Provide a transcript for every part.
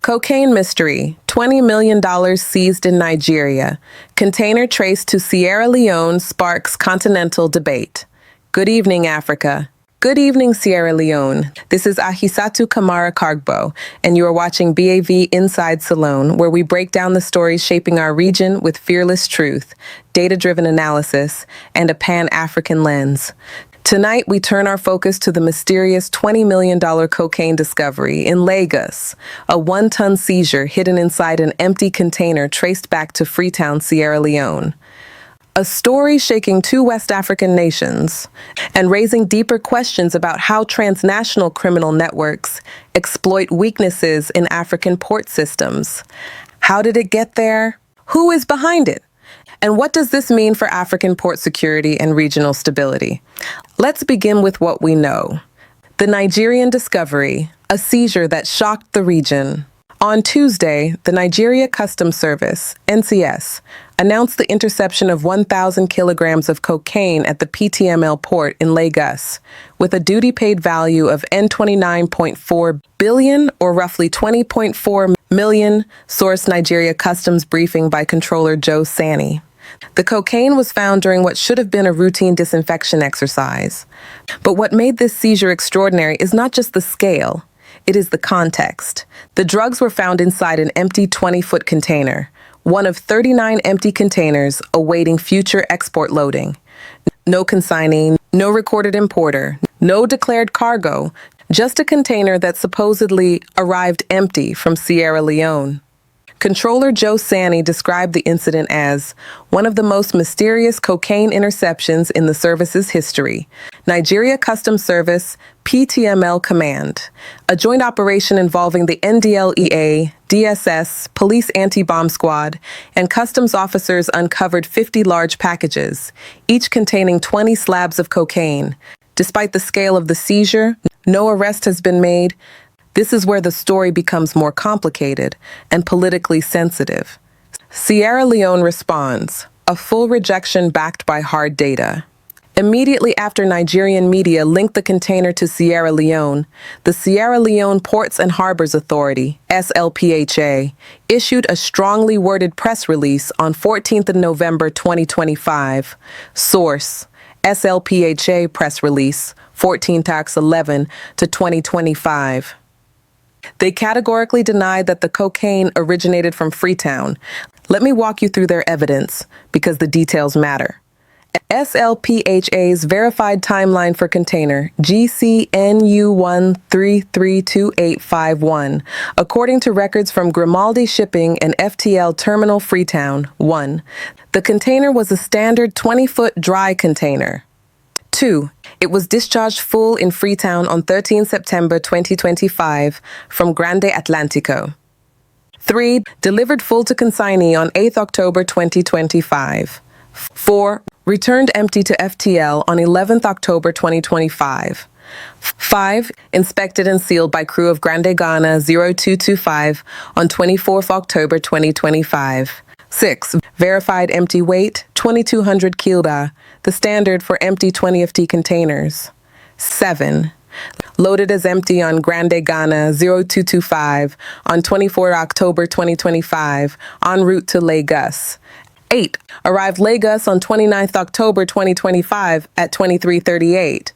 Cocaine mystery, $20 million seized in Nigeria. Container traced to Sierra Leone sparks continental debate. Good evening, Africa. Good evening, Sierra Leone. This is Ahisatu Kamara Kargbo, and you are watching BAV Inside Salone, where we break down the stories shaping our region with fearless truth, data-driven analysis, and a Pan-African lens. Tonight, we turn our focus to the mysterious $20 million cocaine discovery in Lagos, a one-ton seizure hidden inside an empty container traced back to Freetown, Sierra Leone. A story shaking two West African nations and raising deeper questions about how transnational criminal networks exploit weaknesses in African port systems. How did it get there? Who is behind it? And what does this mean for African port security and regional stability? Let's begin with what we know. The Nigerian discovery, a seizure that shocked the region. On Tuesday, the Nigeria Customs Service, NCS, announced the interception of 1,000 kilograms of cocaine at the PTML Port in Lagos, with a duty-paid value of N29.4 billion, or roughly 20.4 million, source Nigeria Customs briefing by Controller Joe Sani. The cocaine was found during what should have been a routine disinfection exercise. But what made this seizure extraordinary is not just the scale, it is the context. The drugs were found inside an empty 20-foot container, one of 39 empty containers awaiting future export loading. No consignee, no recorded importer, no declared cargo, just a container that supposedly arrived empty from Sierra Leone. Controller Joe Sani described the incident as one of the most mysterious cocaine interceptions in the service's history. Nigeria Customs Service, PTML Command, a joint operation involving the NDLEA, DSS, Police Anti-Bomb Squad, and customs officers uncovered 50 large packages, each containing 20 slabs of cocaine. Despite the scale of the seizure, no arrest has been made. This is where the story becomes more complicated and politically sensitive. Sierra Leone responds, a full rejection backed by hard data. Immediately after Nigerian media linked the container to Sierra Leone, the Sierra Leone Ports and Harbors Authority, SLPHA, issued a strongly worded press release on 14th of November 2025. Source, SLPHA press release, 14/11 to 2025. They categorically denied that the cocaine originated from Freetown. Let me walk you through their evidence, because the details matter. SLPHA's verified timeline for container, GCNU1332851, according to records from Grimaldi Shipping and FTL Terminal Freetown, 1. The container was a standard 20-foot dry container. 2. It was discharged full in Freetown on 13 September 2025 from Grande Atlantico. 3. Delivered full to consignee on 8 October 2025. 4. Returned empty to FTL on 11 October 2025. 5. Inspected and sealed by crew of Grande Ghana 0225 on 24 October 2025. 6. Verified empty weight, 2,200 kilda, the standard for empty 20FT containers. 7. Loaded as empty on Grande Ghana 0225 on 24 October 2025, en route to Lagos. 8. Arrived Lagos on 29 October 2025 at 23:38.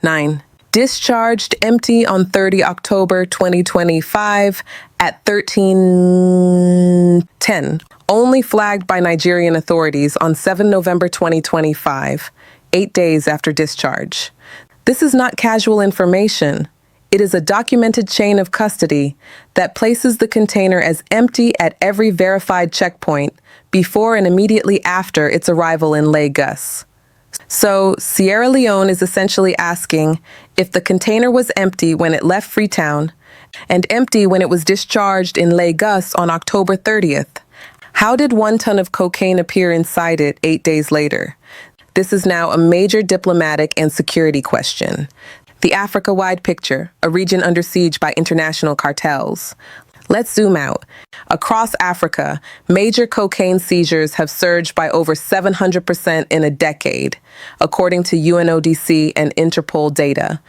9. Discharged empty on 30 October 2025 at 13:10. Only flagged by Nigerian authorities on 7 November 2025, 8 days after discharge. This is not casual information. It is a documented chain of custody that places the container as empty at every verified checkpoint before and immediately after its arrival in Lagos. So, Sierra Leone is essentially asking if the container was empty when it left Freetown and empty when it was discharged in Lagos on October 30th. How did 1 ton of cocaine appear inside it 8 days later? This is now a major diplomatic and security question. The Africa-wide picture, a region under siege by international cartels. Let's zoom out. Across Africa, major cocaine seizures have surged by over 700% in a decade, according to UNODC and Interpol data.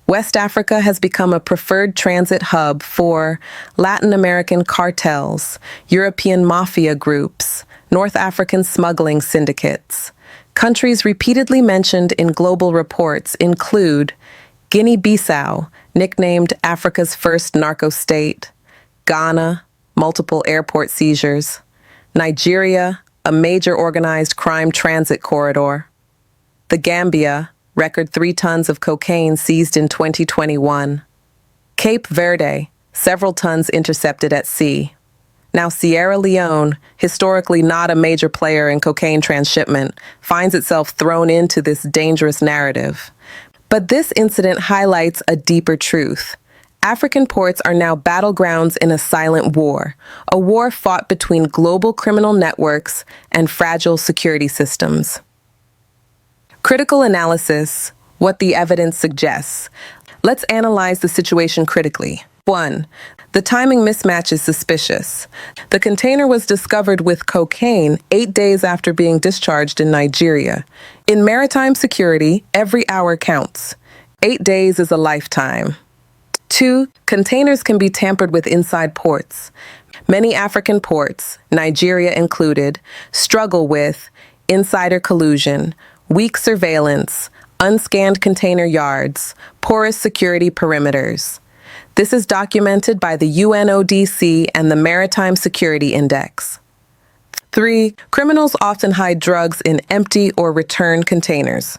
West Africa has become a preferred transit hub for Latin American cartels, European mafia groups, North African smuggling syndicates. Countries repeatedly mentioned in global reports include Guinea-Bissau, nicknamed Africa's first narco-state, Ghana, multiple airport seizures, Nigeria, a major organized crime transit corridor, the Gambia, record 3 tons of cocaine seized in 2021, Cape Verde, several tons intercepted at sea. Now, Sierra Leone, historically not a major player in cocaine transshipment, finds itself thrown into this dangerous narrative. But this incident highlights a deeper truth. African ports are now battlegrounds in a silent war, a war fought between global criminal networks and fragile security systems. Critical analysis, what the evidence suggests. Let's analyze the situation critically. 1. The timing mismatch is suspicious. The container was discovered with cocaine 8 days after being discharged in Nigeria. In maritime security, every hour counts. 8 days is a lifetime. 2. Containers can be tampered with inside ports. Many African ports, Nigeria included, struggle with insider collusion, weak surveillance, unscanned container yards, porous security perimeters. This is documented by the UNODC and the Maritime Security Index. 3. Criminals often hide drugs in empty or return containers.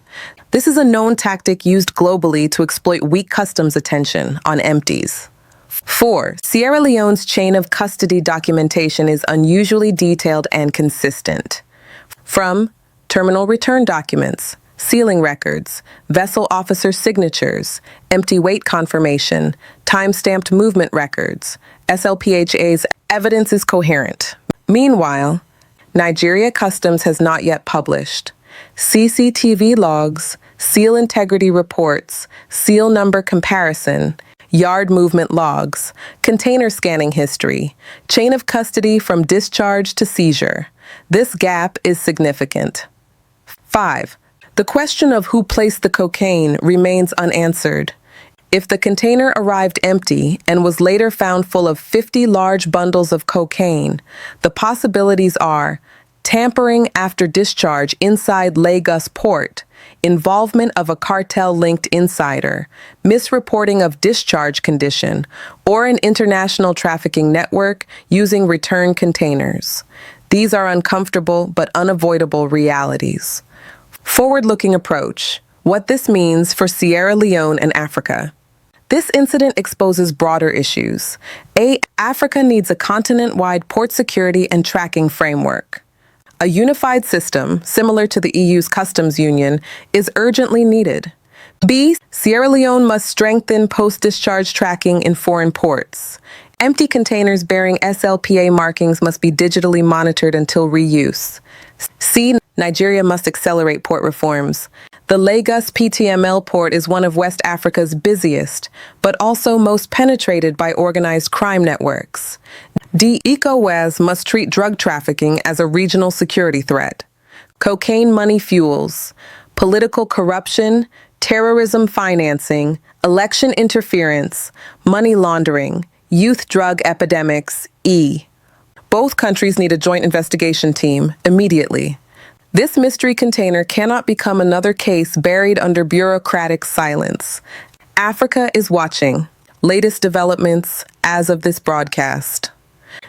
This is a known tactic used globally to exploit weak customs attention on empties. 4. Sierra Leone's chain of custody documentation is unusually detailed and consistent. From terminal return documents, sealing records, vessel officer signatures, empty weight confirmation, time-stamped movement records, SLPHA's evidence is coherent. Meanwhile, Nigeria Customs has not yet published CCTV logs, seal integrity reports, seal number comparison, yard movement logs, container scanning history, chain of custody from discharge to seizure. This gap is significant. 5. The question of who placed the cocaine remains unanswered. If the container arrived empty and was later found full of 50 large bundles of cocaine, the possibilities are tampering after discharge inside Lagos Port, involvement of a cartel-linked insider, misreporting of discharge condition, or an international trafficking network using return containers. These are uncomfortable but unavoidable realities. Forward-looking approach. What this means for Sierra Leone and Africa. This incident exposes broader issues. Africa needs a continent-wide port security and tracking framework. A unified system, similar to the EU's customs union, is urgently needed. B. Sierra Leone must strengthen post-discharge tracking in foreign ports. Empty containers bearing SLPA markings must be digitally monitored until reuse. C. Nigeria must accelerate port reforms. The Lagos PTML Port is one of West Africa's busiest, but also most penetrated by organized crime networks. D. ECOWAS must treat drug trafficking as a regional security threat. Cocaine money fuels, political corruption, terrorism financing, election interference, money laundering, youth drug epidemics, E. Both countries need a joint investigation team immediately. This mystery container cannot become another case buried under bureaucratic silence. Africa is watching. Latest developments as of this broadcast.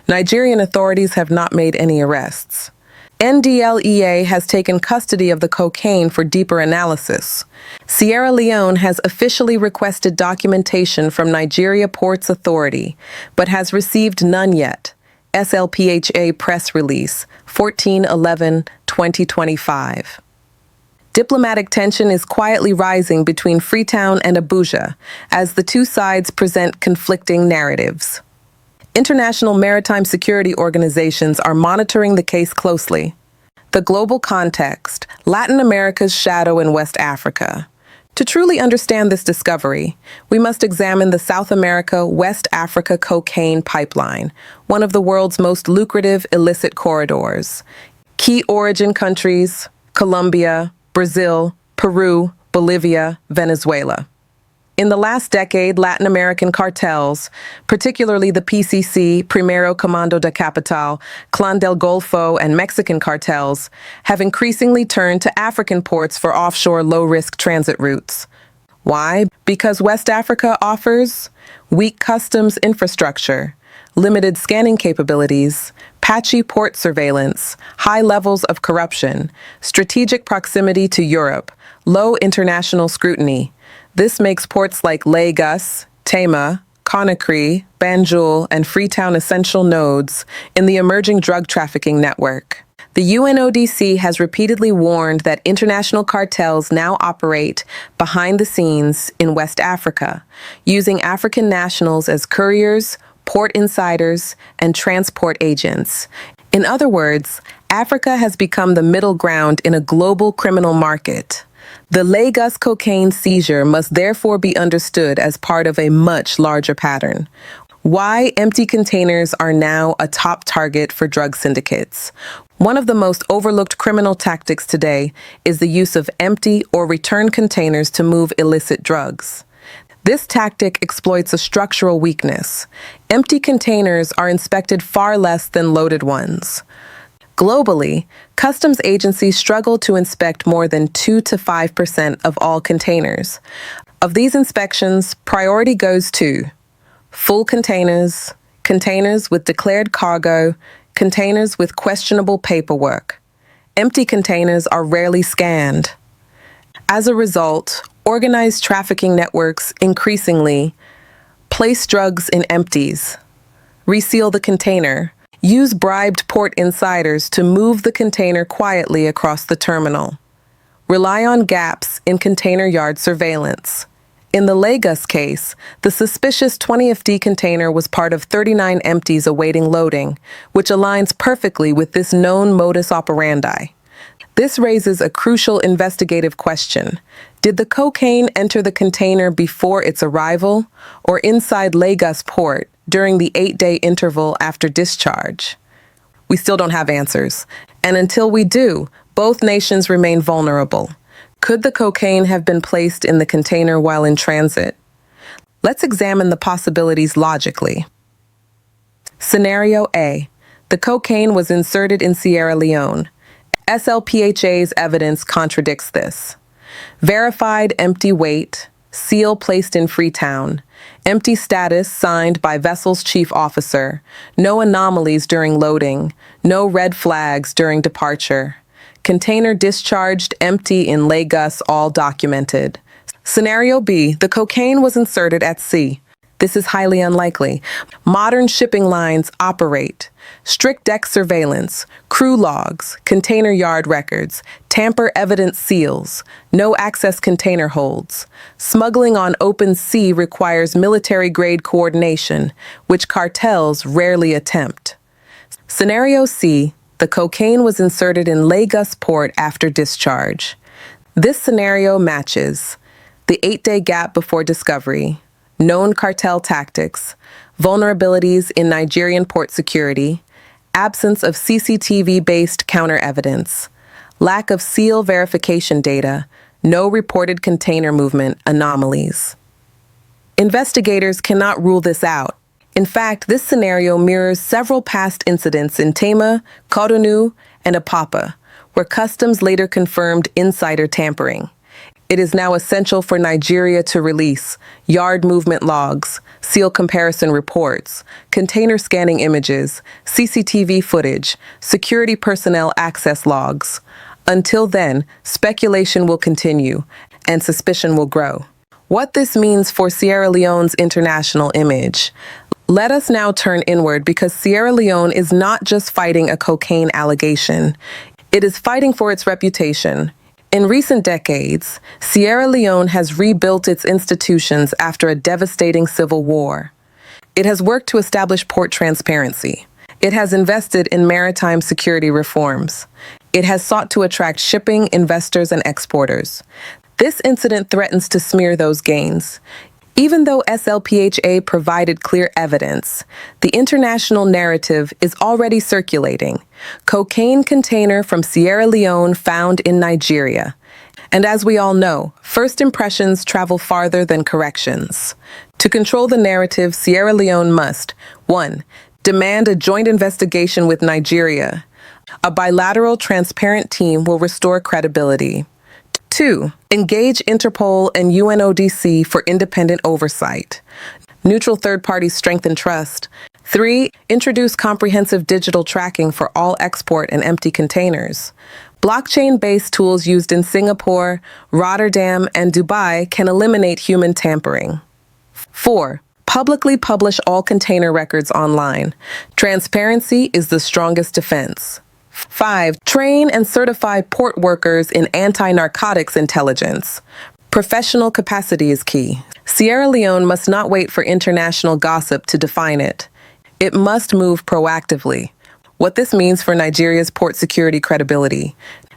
Nigerian authorities have not made any arrests. NDLEA has taken custody of the cocaine for deeper analysis. Sierra Leone has officially requested documentation from Leone Ports Authority, but has received none yet. SLPHA press release, 14/11/2025. Diplomatic tension is quietly rising between Freetown and Abuja as the two sides present conflicting narratives. International maritime security organizations are monitoring the case closely. The global context, Latin America's shadow in West Africa. To truly understand this discovery, we must examine the South America-West Africa cocaine pipeline, one of the world's most lucrative illicit corridors. Key origin countries: Colombia, Brazil, Peru, Bolivia, Venezuela. In the last decade, Latin American cartels, particularly the PCC, Primero Comando de Capital, Clan del Golfo, and Mexican cartels, have increasingly turned to African ports for offshore low-risk transit routes. Why? Because West Africa offers weak customs infrastructure, limited scanning capabilities, patchy port surveillance, high levels of corruption, strategic proximity to Europe, low international scrutiny. This makes ports like Lagos, Tema, Conakry, Banjul, and Freetown essential nodes in the emerging drug trafficking network. The UNODC has repeatedly warned that international cartels now operate behind the scenes in West Africa, using African nationals as couriers, port insiders, and transport agents. In other words, Africa has become the middle ground in a global criminal market. The Lagos cocaine seizure must therefore be understood as part of a much larger pattern. Why empty containers are now a top target for drug syndicates. One of the most overlooked criminal tactics today is the use of empty or return containers to move illicit drugs. This tactic exploits a structural weakness. Empty containers are inspected far less than loaded ones. Globally, customs agencies struggle to inspect more than 2 to 5% of all containers. Of these inspections, priority goes to full containers, containers with declared cargo, containers with questionable paperwork. Empty containers are rarely scanned. As a result, organized trafficking networks increasingly place drugs in empties, reseal the container, use bribed port insiders to move the container quietly across the terminal, rely on gaps in container yard surveillance. In the Lagos case, the suspicious 20FD container was part of 39 empties awaiting loading, which aligns perfectly with this known modus operandi. This raises a crucial investigative question. Did the cocaine enter the container before its arrival or inside Lagos port during the 8-day interval after discharge? We still don't have answers. And until we do, both nations remain vulnerable. Could the cocaine have been placed in the container while in transit? Let's examine the possibilities logically. Scenario A. The cocaine was inserted in Sierra Leone. SLPHA's evidence contradicts this. Verified empty weight, seal placed in Freetown, empty status signed by vessel's chief officer, no anomalies during loading, no red flags during departure. Container discharged empty in Lagos, all documented. Scenario B, the cocaine was inserted at sea. This is highly unlikely. Modern shipping lines operate. Strict deck surveillance, crew logs, container yard records, tamper evidence seals, no access container holds. Smuggling on open sea requires military-grade coordination, which cartels rarely attempt. Scenario C, the cocaine was inserted in Lagos port after discharge. This scenario matches the 8-day gap before discovery, known cartel tactics, vulnerabilities in Nigerian port security, absence of CCTV-based counter-evidence, lack of seal verification data, no reported container movement anomalies. Investigators cannot rule this out. In fact, this scenario mirrors several past incidents in Tema, Cotonou, and Apapa, where customs later confirmed insider tampering. It is now essential for Nigeria to release yard movement logs, seal comparison reports, container scanning images, CCTV footage, security personnel access logs. Until then, speculation will continue and suspicion will grow. What this means for Sierra Leone's international image. Let us now turn inward because Sierra Leone is not just fighting a cocaine allegation. It is fighting for its reputation. In recent decades, Sierra Leone has rebuilt its institutions after a devastating civil war. It has worked to establish port transparency. It has invested in maritime security reforms. It has sought to attract shipping, investors, and exporters. This incident threatens to smear those gains. Even though SLPHA provided clear evidence, the international narrative is already circulating. Cocaine container from Sierra Leone found in Nigeria. And as we all know, first impressions travel farther than corrections. To control the narrative, Sierra Leone must 1. Demand a joint investigation with Nigeria. A bilateral, transparent team will restore credibility. 2. Engage Interpol and UNODC for independent oversight. Neutral third parties strengthen trust. 3. Introduce comprehensive digital tracking for all export and empty containers. Blockchain-based tools used in Singapore, Rotterdam, and Dubai can eliminate human tampering. 4. Publicly publish all container records online. Transparency is the strongest defense. 5. Train and certify port workers in anti-narcotics intelligence. Professional capacity is key. Sierra Leone must not wait for international gossip to define it. It must move proactively. What this means for Nigeria's port security credibility.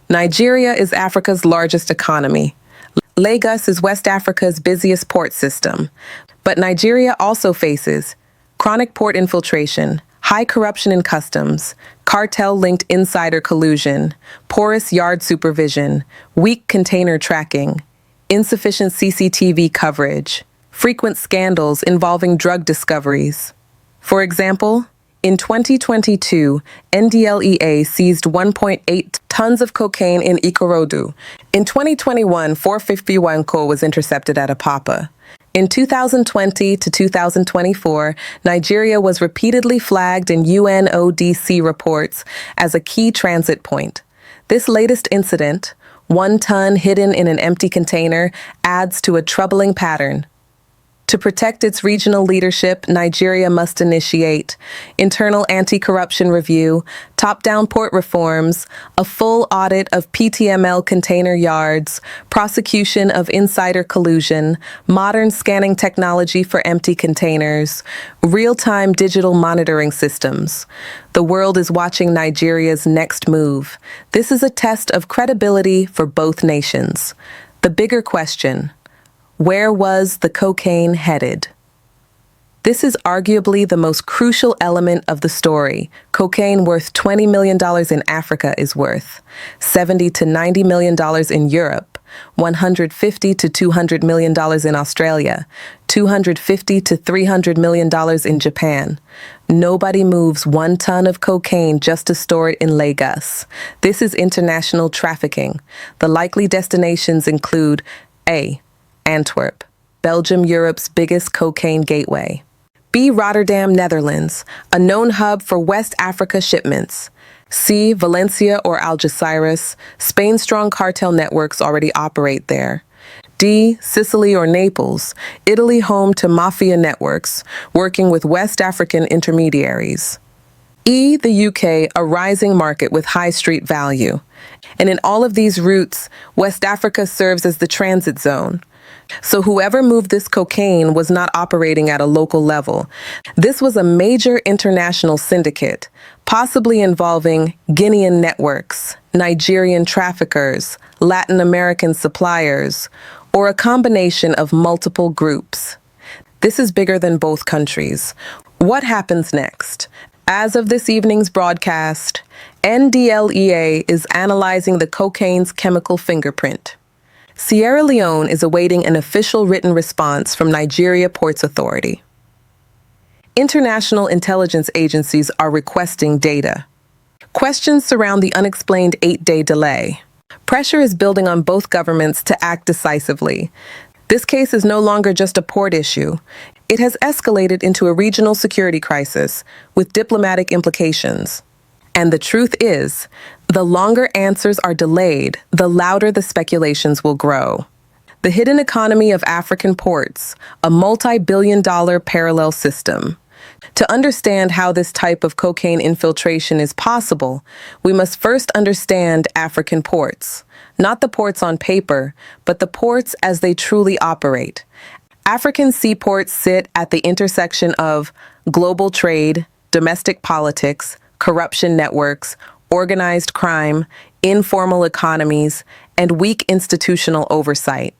Nigeria is Africa's largest economy. Lagos is West Africa's busiest port system. But Nigeria also faces chronic port infiltration, high corruption in customs, cartel-linked insider collusion, porous yard supervision, weak container tracking, insufficient CCTV coverage, frequent scandals involving drug discoveries. For example, in 2022, NDLEA seized 1.8 tons of cocaine in Ikorodu. In 2021, 451 co was intercepted at Apapa. In 2020 to 2024, Nigeria was repeatedly flagged in UNODC reports as a key transit point. This latest incident, 1 ton hidden in an empty container, adds to a troubling pattern. To protect its regional leadership, Nigeria must initiate internal anti-corruption review, top-down port reforms, a full audit of PTML container yards, prosecution of insider collusion, modern scanning technology for empty containers, real-time digital monitoring systems. The world is watching Nigeria's next move. This is a test of credibility for both nations. The bigger question: where was the cocaine headed? This is arguably the most crucial element of the story. Cocaine worth $20 million in Africa is worth $70 to $90 million in Europe, $150 to $200 million in Australia, $250 to $300 million in Japan. Nobody moves 1 ton of cocaine just to store it in Lagos. This is international trafficking. The likely destinations include A. Antwerp, Belgium, Europe's biggest cocaine gateway. B. Rotterdam, Netherlands, a known hub for West Africa shipments. C. Valencia or Algeciras, Spain's strong cartel networks already operate there. D. Sicily or Naples, Italy home to mafia networks, working with West African intermediaries. E. The UK, a rising market with high street value. And in all of these routes, West Africa serves as the transit zone. So whoever moved this cocaine was not operating at a local level. This was a major international syndicate, possibly involving Guinean networks, Nigerian traffickers, Latin American suppliers, or a combination of multiple groups. This is bigger than both countries. What happens next? As of this evening's broadcast, NDLEA is analyzing the cocaine's chemical fingerprint. Sierra Leone is awaiting an official written response from Leone Ports Authority. International intelligence agencies are requesting data. Questions surround the unexplained 8-day delay. Pressure is building on both governments to act decisively. This case is no longer just a port issue. It has escalated into a regional security crisis with diplomatic implications. And the truth is, the longer answers are delayed, the louder the speculations will grow. The hidden economy of African ports, a multi-billion-dollar parallel system. To understand how this type of cocaine infiltration is possible, we must first understand African ports. Not the ports on paper, but the ports as they truly operate. African seaports sit at the intersection of global trade, domestic politics, corruption networks, organized crime, informal economies, and weak institutional oversight.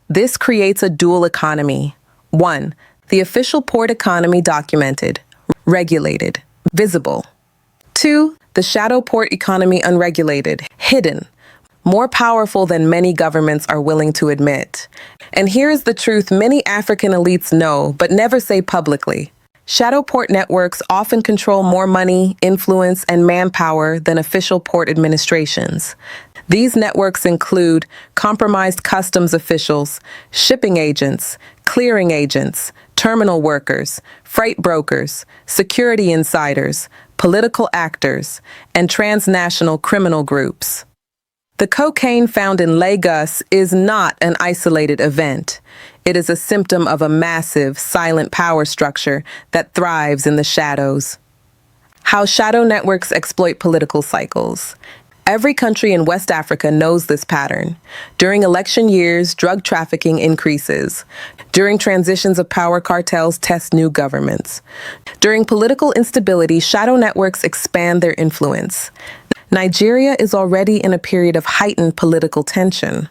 This creates a dual economy. 1. The official port economy documented, regulated, visible. 2. The shadow port economy unregulated, hidden, more powerful than many governments are willing to admit. And here is the truth many African elites know but never say publicly. Shadow port networks often control more money, influence, and manpower than official port administrations. These networks include compromised customs officials, shipping agents, clearing agents, terminal workers, freight brokers, security insiders, political actors, and transnational criminal groups. The cocaine found in Lagos is not an isolated event. It is a symptom of a massive, silent power structure that thrives in the shadows. How shadow networks exploit political cycles. Every country in West Africa knows this pattern. During election years, drug trafficking increases. During transitions of power, cartels test new governments. During political instability, shadow networks expand their influence. Nigeria is already in a period of heightened political tension.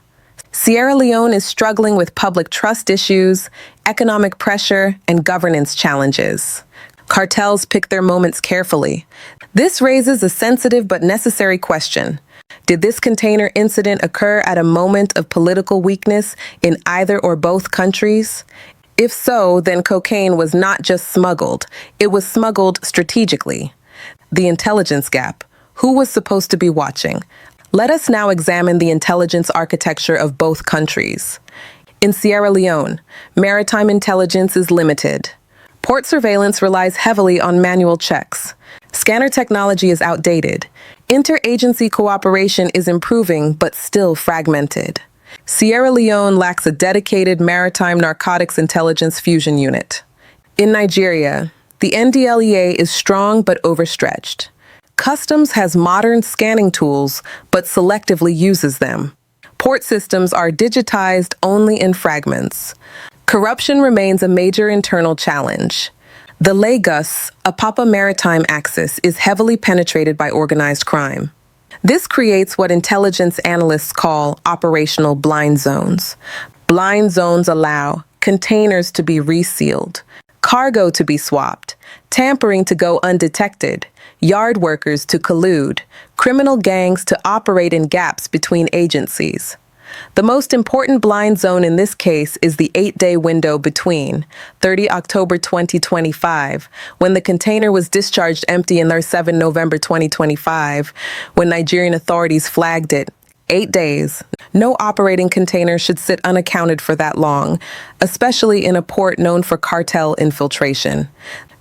Sierra Leone is struggling with public trust issues, economic pressure, and governance challenges. Cartels pick their moments carefully. This raises a sensitive but necessary question. Did this container incident occur at a moment of political weakness in either or both countries? If so, then cocaine was not just smuggled, it was smuggled strategically. The intelligence gap. Who was supposed to be watching? Let us now examine the intelligence architecture of both countries. In Sierra Leone, maritime intelligence is limited. Port surveillance relies heavily on manual checks. Scanner technology is outdated. Interagency cooperation is improving but still fragmented. Sierra Leone lacks a dedicated maritime narcotics intelligence fusion unit. In Nigeria, the NDLEA is strong but overstretched. Customs has modern scanning tools, but selectively uses them. Port systems are digitized only in fragments. Corruption remains a major internal challenge. The Lagos-Apapa maritime axis is heavily penetrated by organized crime. This creates what intelligence analysts call operational blind zones. Blind zones allow containers to be resealed, cargo to be swapped, tampering to go undetected, yard workers to collude, criminal gangs to operate in gaps between agencies. The most important blind zone in this case is the 8-day window between 30 October 2025, when the container was discharged empty, and 7 November 2025, when Nigerian authorities flagged it. 8 days. No operating container should sit unaccounted for that long, especially in a port known for cartel infiltration.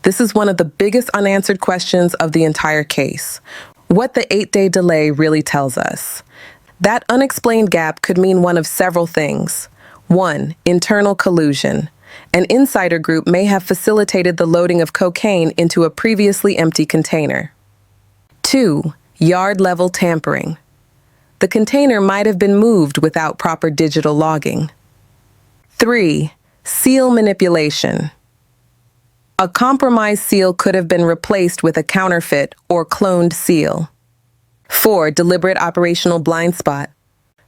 This is one of the biggest unanswered questions of the entire case. What the 8-day delay really tells us. That unexplained gap could mean one of several things. 1. Internal collusion. An insider group may have facilitated the loading of cocaine into a previously empty container. 2. Yard-level tampering. The container might have been moved without proper digital logging. 3. Seal manipulation. A compromised seal could have been replaced with a counterfeit or cloned seal. 4. Deliberate operational blind spot.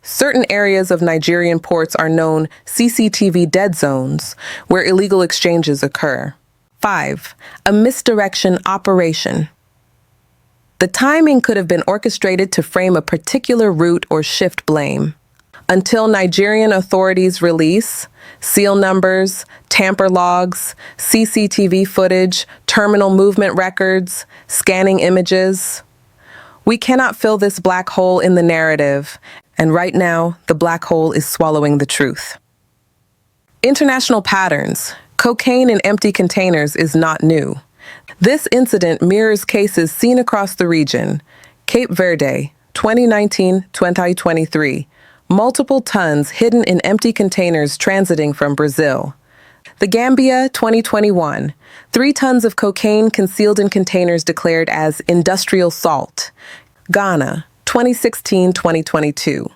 Certain areas of Nigerian ports are known CCTV dead zones, where illegal exchanges occur. 5. A misdirection operation. The timing could have been orchestrated to frame a particular route or shift blame. Until Nigerian authorities release seal numbers, tamper logs, CCTV footage, terminal movement records, scanning images, we cannot fill this black hole in the narrative, and right now, the black hole is swallowing the truth. International patterns. Cocaine in empty containers is not new. This incident mirrors cases seen across the region. Cape Verde, 2019-2023. Multiple tons hidden in empty containers transiting from Brazil. The Gambia, 2021. 3 tons of cocaine concealed in containers declared as industrial salt. Ghana, 2016-2022.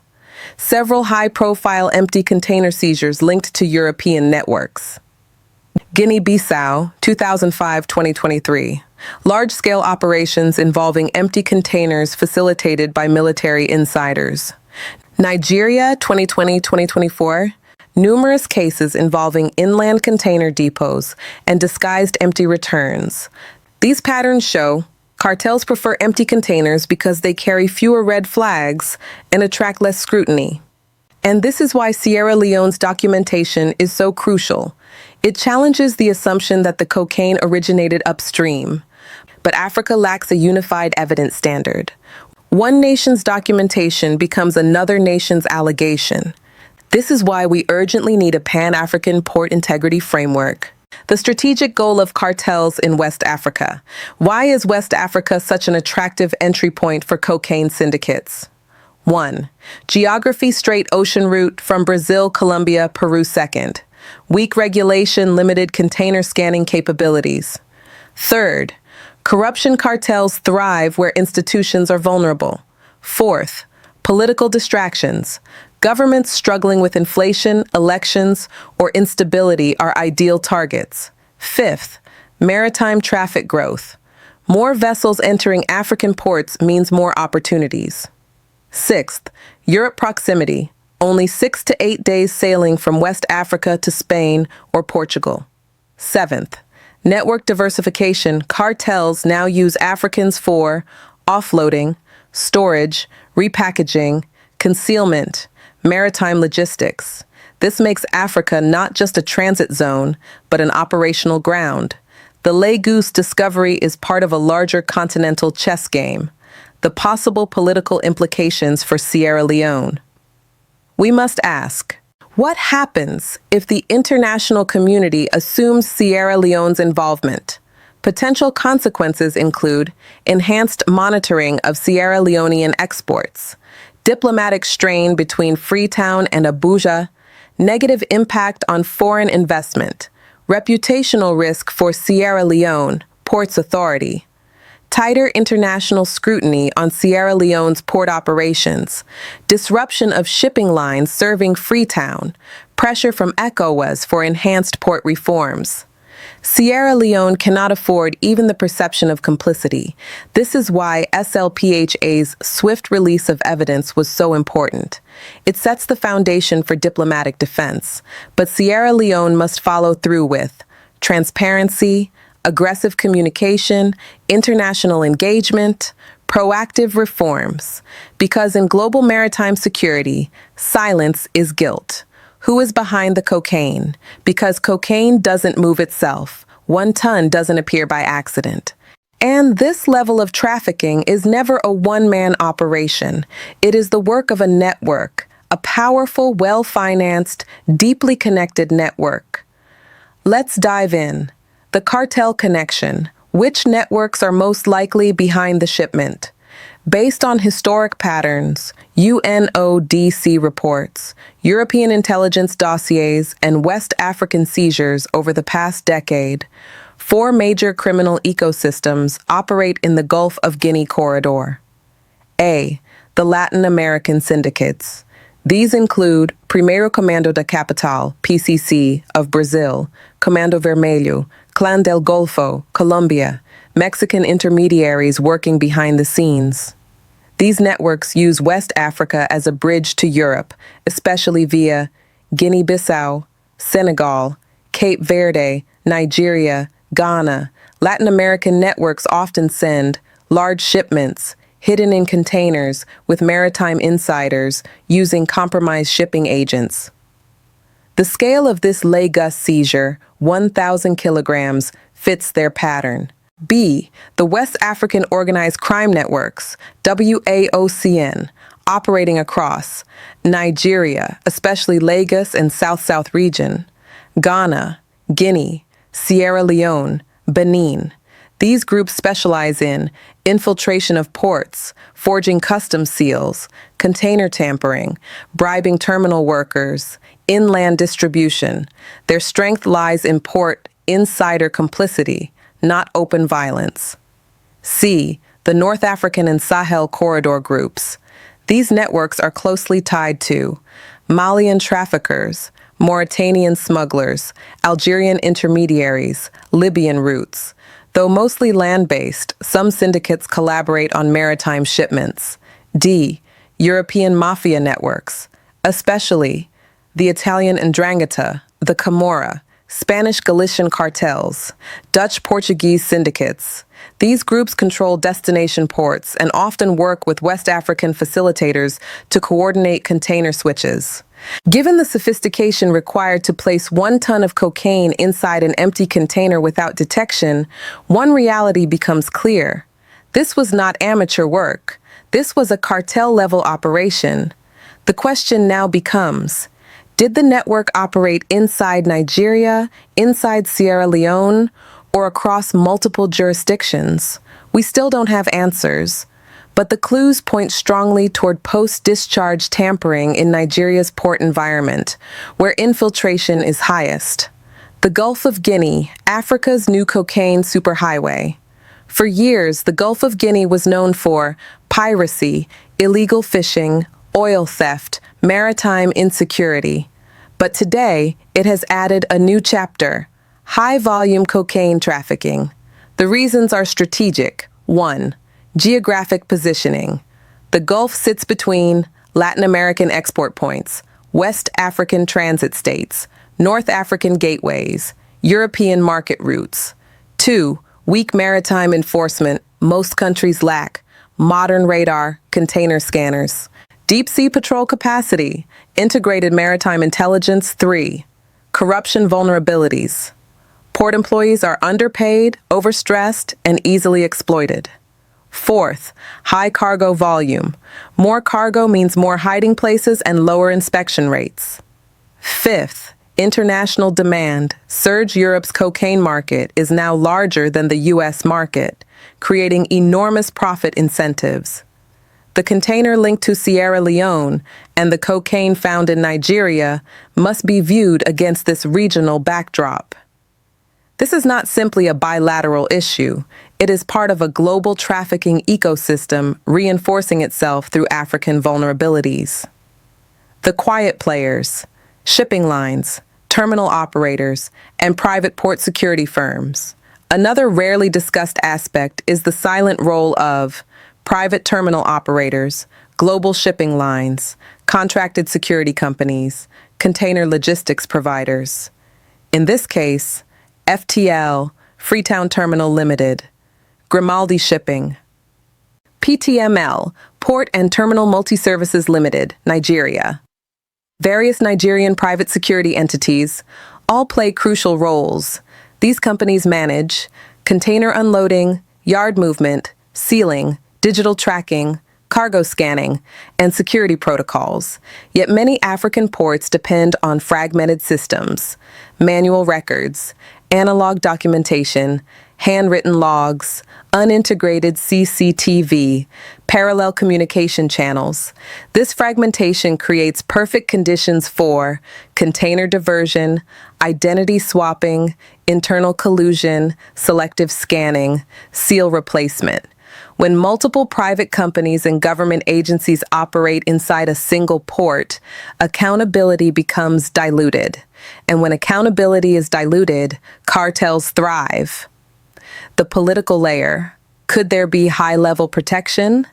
Several high-profile empty container seizures linked to European networks. Guinea-Bissau, 2005-2023. Large-scale operations involving empty containers facilitated by military insiders. Nigeria, 2020-2024. Numerous cases involving inland container depots and disguised empty returns. These patterns show Cartels prefer empty containers because they carry fewer red flags and attract less scrutiny. And this is why Sierra Leone's documentation is so crucial. It challenges the assumption that the cocaine originated upstream. But Africa lacks a unified evidence standard. One nation's documentation becomes another nation's allegation. This is why we urgently need a Pan-African port integrity framework. The strategic goal of cartels in West Africa. Why is West Africa such an attractive entry point for cocaine syndicates? 1. Geography: straight ocean route from Brazil, Colombia, Peru. 2nd. Weak regulation, limited container scanning capabilities. 3rd. Corruption: cartels thrive where institutions are vulnerable. 4th. Political distractions. Governments struggling with inflation, elections, or instability are ideal targets. 5th. Maritime traffic growth. More vessels entering African ports means more opportunities. 6th. Europe proximity. Only 6 to 8 days sailing from West Africa to Spain or Portugal. 7th. Network diversification. Cartels now use Africans for offloading, storage, repackaging, concealment, maritime logistics. This makes Africa not just a transit zone, but an operational ground. The Lagos discovery is part of a larger continental chess game. The possible political implications for Sierra Leone. We must ask, what happens if the international community assumes Sierra Leone's involvement? Potential consequences include enhanced monitoring of Sierra Leonean exports, diplomatic strain between Freetown and Abuja, negative impact on foreign investment, reputational risk for Sierra Leone Ports Authority, tighter international scrutiny on Sierra Leone's port operations, disruption of shipping lines serving Freetown, pressure from ECOWAS for enhanced port reforms. Sierra Leone cannot afford even the perception of complicity. This is why SLPHA's swift release of evidence was so important. It sets the foundation for diplomatic defense, but Sierra Leone must follow through with transparency, aggressive communication, international engagement, proactive reforms. Because in global maritime security, silence is guilt. Who is behind the cocaine? Because cocaine doesn't move itself. 1 ton doesn't appear by accident. And this level of trafficking is never a one-man operation. It is the work of a network, a powerful, well-financed, deeply connected network. Let's dive in. The cartel connection. Which networks are most likely behind the shipment? Based on historic patterns, UNODC reports, European intelligence dossiers, and West African seizures over the past decade, 4 major criminal ecosystems operate in the Gulf of Guinea corridor. A. The Latin American syndicates. These include Primeiro Comando da Capital, PCC, of Brazil, Comando Vermelho, Clã del Golfo, Colombia, Mexican intermediaries working behind the scenes. These networks use West Africa as a bridge to Europe, especially via Guinea-Bissau, Senegal, Cape Verde, Nigeria, Ghana. Latin American networks often send large shipments, hidden in containers, with maritime insiders using compromised shipping agents. The scale of this Lagos seizure, 1,000 kilograms, fits their pattern. B. The West African Organized Crime Networks, WAOCN, operating across Nigeria, especially Lagos and South-South region, Ghana, Guinea, Sierra Leone, Benin. These groups specialize in infiltration of ports, forging customs seals, container tampering, bribing terminal workers, inland distribution. Their strength lies in port insider complicity, not open violence. C. The North African and Sahel corridor groups. These networks are closely tied to Malian traffickers, Mauritanian smugglers, Algerian intermediaries, Libyan routes. Though mostly land-based, some syndicates collaborate on maritime shipments. D. European mafia networks, especially the Italian 'Ndrangheta, the Camorra, Spanish Galician cartels, Dutch-Portuguese syndicates. These groups control destination ports and often work with West African facilitators to coordinate container switches. Given the sophistication required to place 1 ton of cocaine inside an empty container without detection, one reality becomes clear. This was not amateur work. This was a cartel-level operation. The question now becomes, did the network operate inside Nigeria, inside Sierra Leone, or across multiple jurisdictions? We still don't have answers, but the clues point strongly toward post-discharge tampering in Nigeria's port environment, where infiltration is highest. The Gulf of Guinea, Africa's new cocaine superhighway. For years, the Gulf of Guinea was known for piracy, illegal fishing, oil theft, maritime insecurity. But today, it has added a new chapter: high-volume cocaine trafficking. The reasons are strategic. 1. Geographic positioning. The Gulf sits between Latin American export points, West African transit states, North African gateways, European market routes. 2. Weak maritime enforcement. Most countries lack modern radar, container scanners. Deep-sea patrol capacity, integrated maritime intelligence. 3. Corruption vulnerabilities. Port employees are underpaid, overstressed, and easily exploited. 4th, high cargo volume. More cargo means more hiding places and lower inspection rates. 5th, international demand. Surge Europe's cocaine market is now larger than the U.S. market, creating enormous profit incentives. The container linked to Sierra Leone and the cocaine found in Nigeria must be viewed against this regional backdrop. This is not simply a bilateral issue. It is part of a global trafficking ecosystem reinforcing itself through African vulnerabilities. The quiet players, shipping lines, terminal operators, and private port security firms. Another rarely discussed aspect is the silent role of private terminal operators, global shipping lines, contracted security companies, container logistics providers. In this case, FTL, Freetown Terminal Limited, Grimaldi Shipping, PTML, Port and Terminal Multi-Services Limited, Nigeria. Various Nigerian private security entities all play crucial roles. These companies manage container unloading, yard movement, sealing, digital tracking, cargo scanning, and security protocols. Yet many African ports depend on fragmented systems, manual records, analog documentation, handwritten logs, unintegrated CCTV, parallel communication channels. This fragmentation creates perfect conditions for container diversion, identity swapping, internal collusion, selective scanning, seal replacement. When multiple private companies and government agencies operate inside a single port, accountability becomes diluted. And when accountability is diluted, cartels thrive. The political layer. Could there be high-level protection?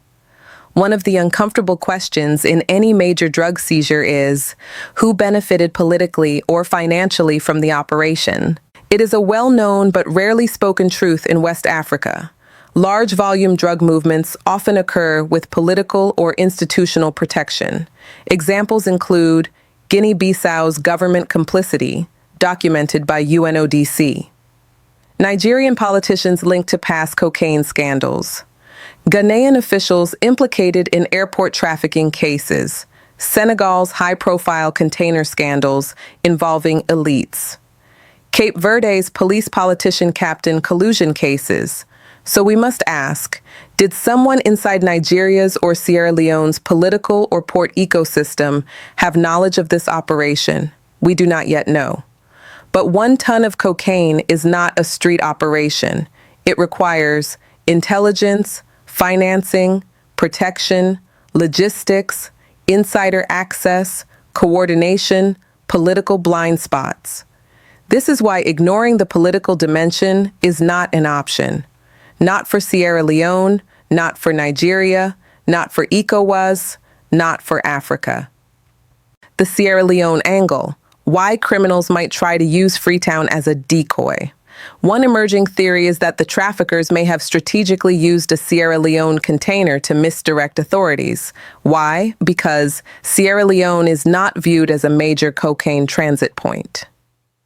One of the uncomfortable questions in any major drug seizure is, who benefited politically or financially from the operation? It is a well-known but rarely spoken truth in West Africa. Large volume drug movements often occur with political or institutional protection. Examples include Guinea-Bissau's government complicity, documented by UNODC. Nigerian politicians linked to past cocaine scandals. Ghanaian officials implicated in airport trafficking cases. Senegal's high-profile container scandals involving elites. Cape Verde's police-politician captain collusion cases. So we must ask, did someone inside Nigeria's or Sierra Leone's political or port ecosystem have knowledge of this operation? We do not yet know. But 1 ton of cocaine is not a street operation. It requires intelligence, financing, protection, logistics, insider access, coordination, political blind spots. This is why ignoring the political dimension is not an option. Not for Sierra Leone, not for Nigeria, not for ECOWAS, not for Africa. The Sierra Leone angle. Why criminals might try to use Freetown as a decoy. One emerging theory is that the traffickers may have strategically used a Sierra Leone container to misdirect authorities. Why? Because Sierra Leone is not viewed as a major cocaine transit point.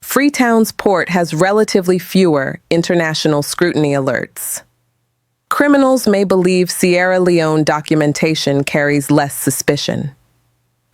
Freetown's port has relatively fewer international scrutiny alerts. Criminals may believe Sierra Leone documentation carries less suspicion.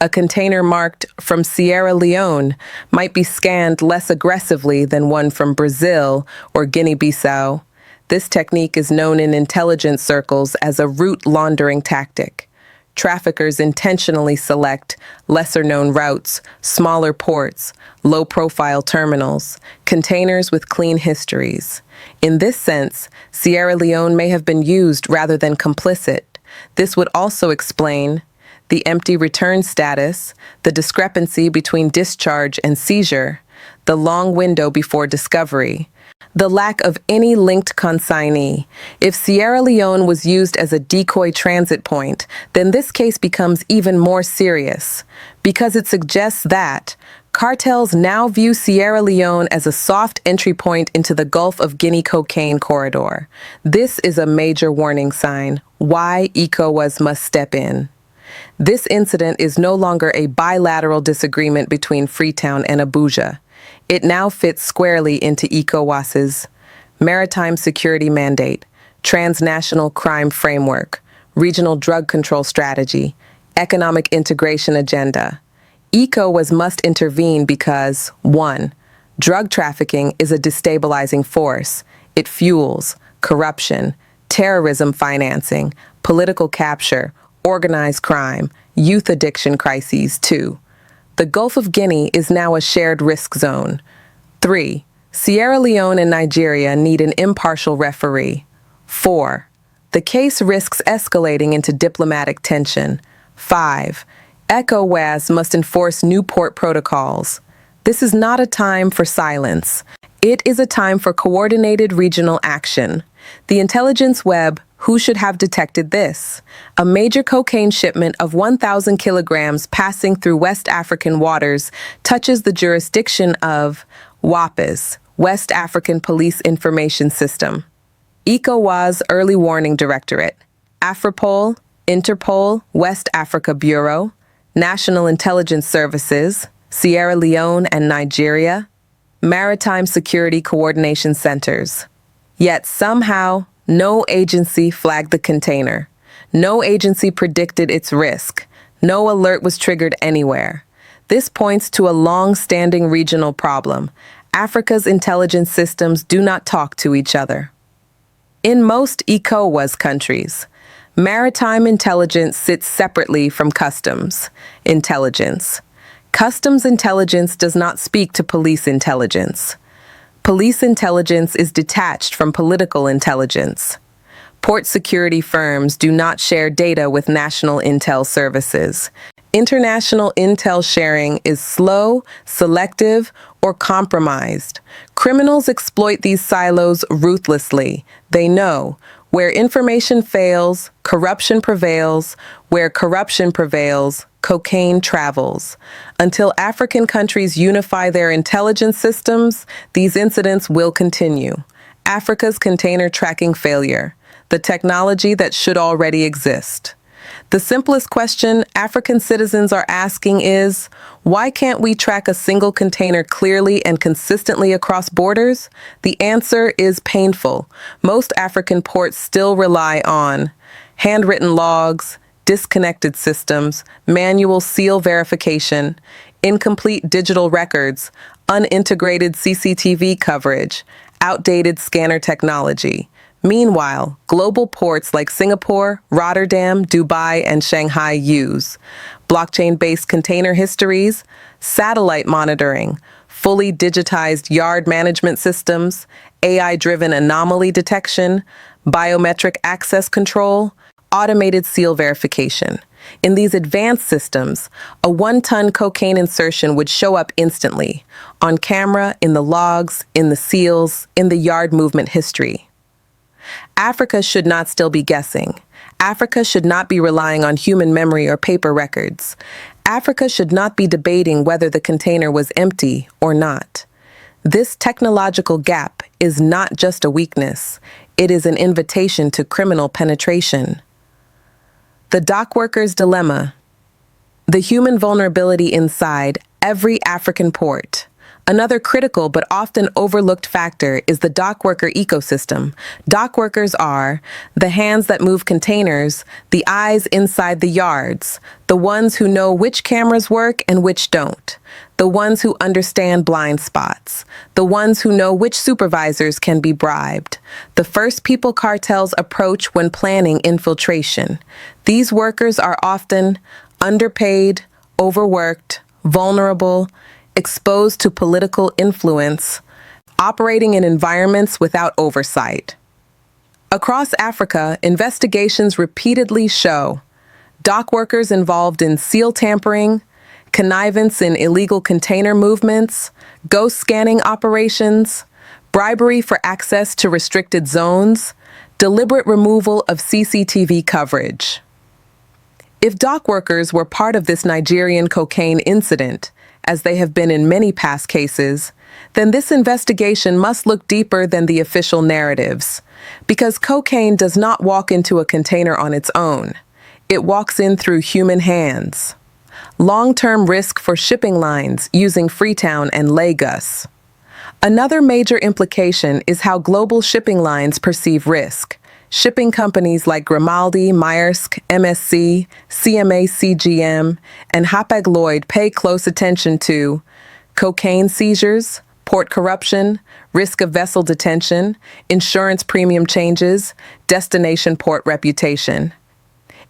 A container marked "from Sierra Leone" might be scanned less aggressively than one from Brazil or Guinea-Bissau. This technique is known in intelligence circles as a route laundering tactic. Traffickers intentionally select lesser-known routes, smaller ports, low-profile terminals, containers with clean histories. In this sense, Sierra Leone may have been used rather than complicit. This would also explain the empty return status, the discrepancy between discharge and seizure, the long window before discovery, the lack of any linked consignee. If Sierra Leone was used as a decoy transit point, then this case becomes even more serious, because it suggests that cartels now view Sierra Leone as a soft entry point into the Gulf of Guinea cocaine corridor. This is a major warning sign. Why ECOWAS must step in. This incident is no longer a bilateral disagreement between Freetown and Abuja. It now fits squarely into ECOWAS's maritime security mandate, transnational crime framework, regional drug control strategy, economic integration agenda. ECOWAS must intervene because, 1. Drug trafficking is a destabilizing force. It fuels corruption, terrorism financing, political capture, organized crime, youth addiction crises. 2. The Gulf of Guinea is now a shared risk zone. 3. Sierra Leone and Nigeria need an impartial referee. 4. The case risks escalating into diplomatic tension. 5. ECOWAS must enforce new port protocols. This is not a time for silence. It is a time for coordinated regional action. The intelligence web. Who should have detected this? A major cocaine shipment of 1,000 kilograms passing through West African waters touches the jurisdiction of WAPIS, West African Police Information System, ECOWAS Early Warning Directorate, Afropol, Interpol, West Africa Bureau, National Intelligence Services, Sierra Leone and Nigeria, Maritime Security Coordination Centers. Yet somehow, no agency flagged the container. No agency predicted its risk. No alert was triggered anywhere. This points to a long-standing regional problem. Africa's intelligence systems do not talk to each other. In most ECOWAS countries, maritime intelligence sits separately from customs intelligence. Customs intelligence does not speak to police intelligence. Police intelligence is detached from political intelligence. Port security firms do not share data with national intel services. International intel sharing is slow, selective, or compromised. Criminals exploit these silos ruthlessly. They know where information fails, corruption prevails. Where corruption prevails, cocaine travels. Until African countries unify their intelligence systems, these incidents will continue. Africa's container tracking failure, the technology that should already exist. The simplest question African citizens are asking is, why can't we track a single container clearly and consistently across borders? The answer is painful. Most African ports still rely on handwritten logs, disconnected systems, manual seal verification, incomplete digital records, unintegrated CCTV coverage, outdated scanner technology. Meanwhile, global ports like Singapore, Rotterdam, Dubai, and Shanghai use blockchain-based container histories, satellite monitoring, fully digitized yard management systems, AI-driven anomaly detection, biometric access control, automated seal verification. In these advanced systems, a 1-ton cocaine insertion would show up instantly, on camera, in the logs, in the seals, in the yard movement history. Africa should not still be guessing. Africa should not be relying on human memory or paper records. Africa should not be debating whether the container was empty or not. This technological gap is not just a weakness, it is an invitation to criminal penetration. The dockworker's dilemma. The human vulnerability inside every African port. Another critical but often overlooked factor is the dockworker ecosystem. Dockworkers are the hands that move containers, the eyes inside the yards, the ones who know which cameras work and which don't, the ones who understand blind spots, the ones who know which supervisors can be bribed, the first people cartels approach when planning infiltration. These workers are often underpaid, overworked, vulnerable, exposed to political influence, operating in environments without oversight. Across Africa, investigations repeatedly show dock workers involved in seal tampering, connivance in illegal container movements, ghost scanning operations, bribery for access to restricted zones, deliberate removal of CCTV coverage. If dock workers were part of this Nigerian cocaine incident, as they have been in many past cases, then this investigation must look deeper than the official narratives, because cocaine does not walk into a container on its own. It walks in through human hands. Long-term risk for shipping lines using Freetown and Lagos. Another major implication is how global shipping lines perceive risk. Shipping companies like Grimaldi, Maersk, MSC, CMA CGM, and Hapag-Lloyd pay close attention to cocaine seizures, port corruption, risk of vessel detention, insurance premium changes, destination port reputation.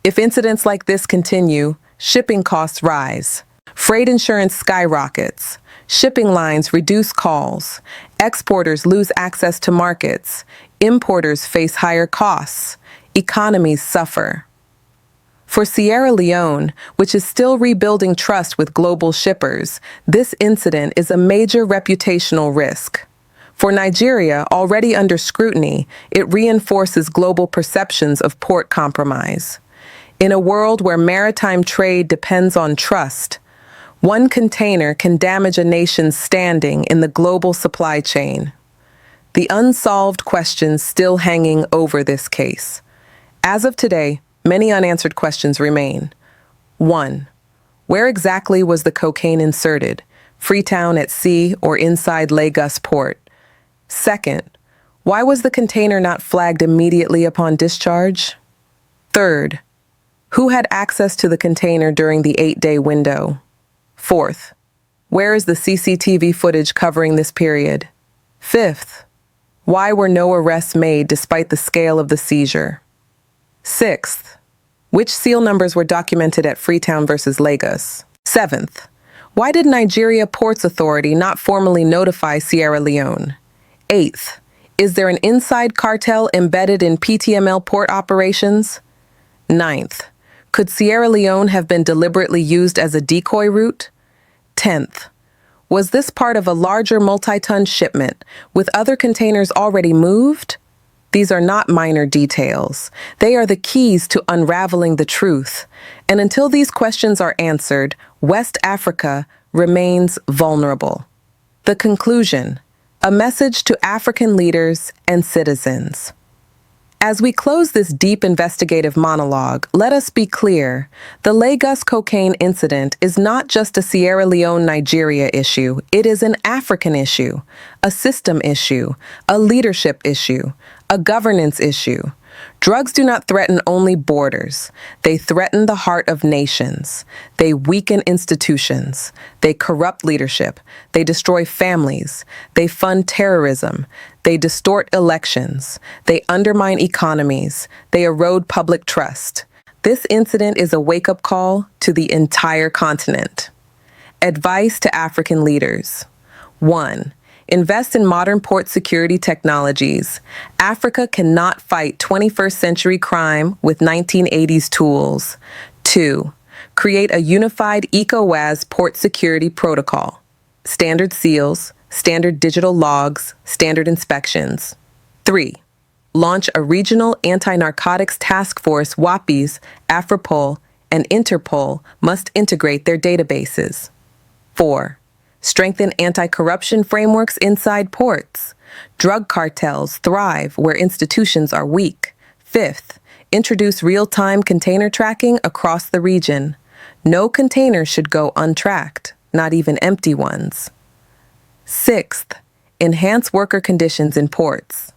If incidents like this continue, shipping costs rise, freight insurance skyrockets, shipping lines reduce calls, exporters lose access to markets, importers face higher costs, economies suffer. For Sierra Leone, which is still rebuilding trust with global shippers, this incident is a major reputational risk. For Nigeria, already under scrutiny, it reinforces global perceptions of port compromise. In a world where maritime trade depends on trust, one container can damage a nation's standing in the global supply chain. The unsolved questions still hanging over this case. As of today, many unanswered questions remain. 1. Where exactly was the cocaine inserted? Freetown at sea or inside Lagos port? 2. Why was the container not flagged immediately upon discharge? 3. Who had access to the container during the 8-day window? 4. Where is the CCTV footage covering this period? 5. Why were no arrests made despite the scale of the seizure? 6. Which seal numbers were documented at Freetown versus Lagos? 7. Why did Nigeria Ports Authority not formally notify Sierra Leone? 8. Is there an inside cartel embedded in PTML Port operations? 9. Could Sierra Leone have been deliberately used as a decoy route? 10th. Was this part of a larger multi-ton shipment, with other containers already moved? These are not minor details. They are the keys to unraveling the truth. And until these questions are answered, West Africa remains vulnerable. The conclusion: a message to African leaders and citizens. As we close this deep investigative monologue, let us be clear. The Lagos cocaine incident is not just a Sierra Leone, Nigeria issue. It is an African issue, a system issue, a leadership issue, a governance issue. Drugs do not threaten only borders. They threaten the heart of nations. They weaken institutions. They corrupt leadership. They destroy families. They fund terrorism. They distort elections. They undermine economies. They erode public trust. This incident is a wake-up call to the entire continent. Advice to African leaders. 1. Invest in modern port security technologies. Africa cannot fight 21st century crime with 1980s tools. 2. Create a unified ECOWAS port security protocol. Standard seals, standard digital logs, standard inspections. 3. Launch a regional anti-narcotics task force, WAPIs, Afropol, and Interpol must integrate their databases. 4. Strengthen anti-corruption frameworks inside ports. Drug cartels thrive where institutions are weak. 5th, introduce real-time container tracking across the region. No container should go untracked, not even empty ones. 6th, enhance worker conditions in ports.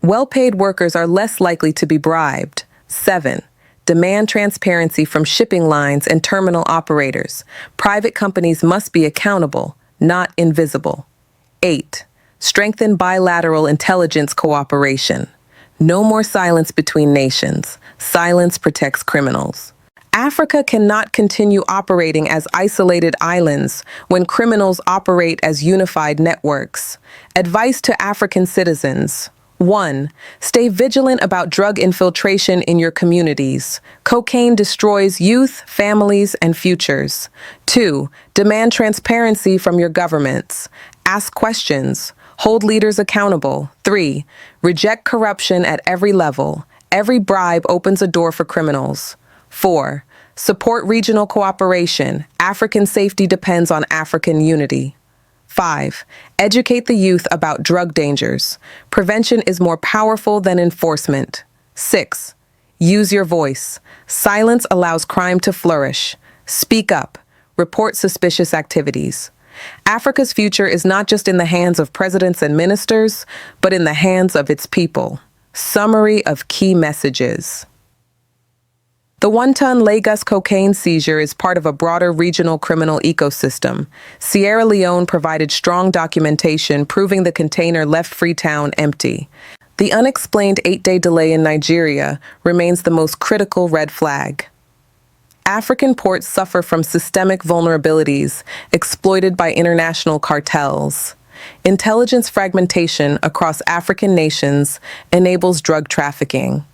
Well-paid workers are less likely to be bribed. 7. Demand transparency from shipping lines and terminal operators. Private companies must be accountable, not invisible. 8. Strengthen bilateral intelligence cooperation. No more silence between nations. Silence protects criminals. Africa cannot continue operating as isolated islands when criminals operate as unified networks. Advice to African citizens. 1. Stay vigilant about drug infiltration in your communities. Cocaine destroys youth, families, and futures. 2. Demand transparency from your governments. Ask questions. Hold leaders accountable. 3. Reject corruption at every level. Every bribe opens a door for criminals. 4. Support regional cooperation. African safety depends on African unity. 5. Educate the youth about drug dangers. Prevention is more powerful than enforcement. 6. Use your voice. Silence allows crime to flourish. Speak up. Report suspicious activities. Africa's future is not just in the hands of presidents and ministers, but in the hands of its people. Summary of key messages. The 1-ton Lagos cocaine seizure is part of a broader regional criminal ecosystem. Sierra Leone provided strong documentation proving the container left Freetown empty. The unexplained 8-day delay in Nigeria remains the most critical red flag. African ports suffer from systemic vulnerabilities exploited by international cartels. Intelligence fragmentation across African nations enables drug trafficking.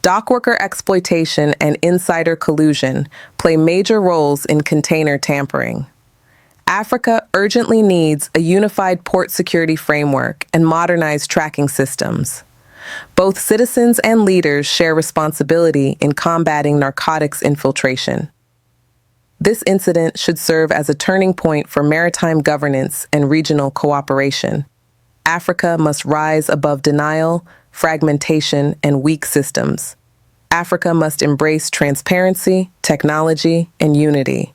Dockworker exploitation and insider collusion play major roles in container tampering. Africa urgently needs a unified port security framework and modernized tracking systems. Both citizens and leaders share responsibility in combating narcotics infiltration. This incident should serve as a turning point for maritime governance and regional cooperation. Africa must rise above denial, fragmentation, and weak systems. Africa must embrace transparency, technology, and unity.